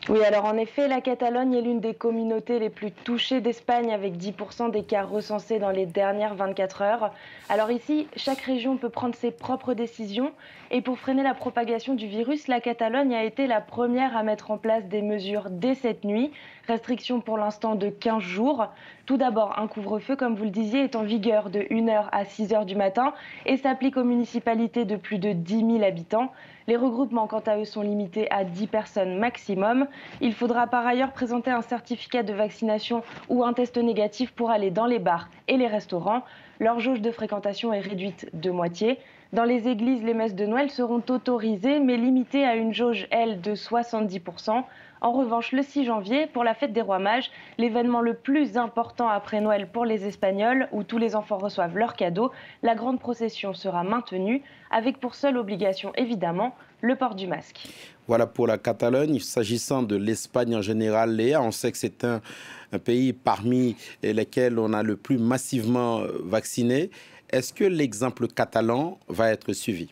Oui, alors en effet, la Catalogne est l'une des communautés les plus touchées d'Espagne avec 10% des cas recensés dans les dernières 24 heures. Alors ici, chaque région peut prendre ses propres décisions et pour freiner la propagation du virus, la Catalogne a été la première à mettre en place des mesures dès cette nuit. Restriction pour l'instant de 15 jours. Tout d'abord, un couvre-feu, comme vous le disiez, est en vigueur de 1 heure à 6 heures du matin et s'applique aux municipalités de plus de 10 000 habitants. Les regroupements, quant à eux, sont limités à 10 personnes maximum. Il faudra par ailleurs présenter un certificat de vaccination ou un test négatif pour aller dans les bars et les restaurants. Leur jauge de fréquentation est réduite de moitié. Dans les églises, les messes de Noël seront autorisées, mais limitées à une jauge, elle, de 70%. En revanche, le 6 janvier, pour la fête des Rois Mages, l'événement le plus important après Noël pour les Espagnols, où tous les enfants reçoivent leurs cadeaux, la grande procession sera maintenue, avec pour seule obligation, évidemment, le port du masque. Voilà pour la Catalogne. S'agissant de l'Espagne en général, Léa, on sait que c'est un pays parmi lesquels on a le plus massivement vacciné. Est-ce que l'exemple catalan va être suivi?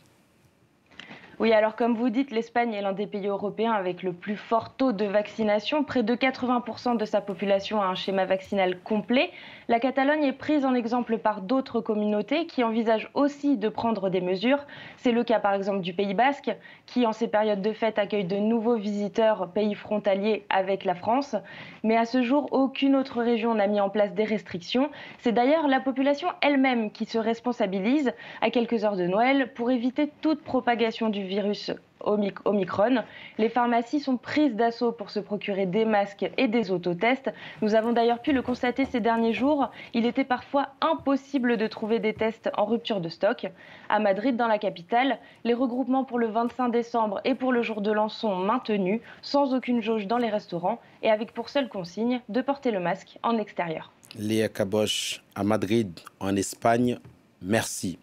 Oui, alors comme vous dites, l'Espagne est l'un des pays européens avec le plus fort taux de vaccination. Près de 80% de sa population a un schéma vaccinal complet. La Catalogne est prise en exemple par d'autres communautés qui envisagent aussi de prendre des mesures. C'est le cas par exemple du Pays Basque, qui en ces périodes de fête accueille de nouveaux visiteurs, pays frontaliers avec la France. Mais à ce jour, aucune autre région n'a mis en place des restrictions. C'est d'ailleurs la population elle-même qui se responsabilise à quelques heures de Noël pour éviter toute propagation du virus Omicron. Les pharmacies sont prises d'assaut pour se procurer des masques et des autotests. Nous avons d'ailleurs pu le constater ces derniers jours. Il était parfois impossible de trouver des tests en rupture de stock. À Madrid, dans la capitale, les regroupements pour le 25 décembre et pour le jour de l'an sont maintenus, sans aucune jauge dans les restaurants et avec pour seule consigne de porter le masque en extérieur. Léa Caboche, à Madrid, en Espagne, merci.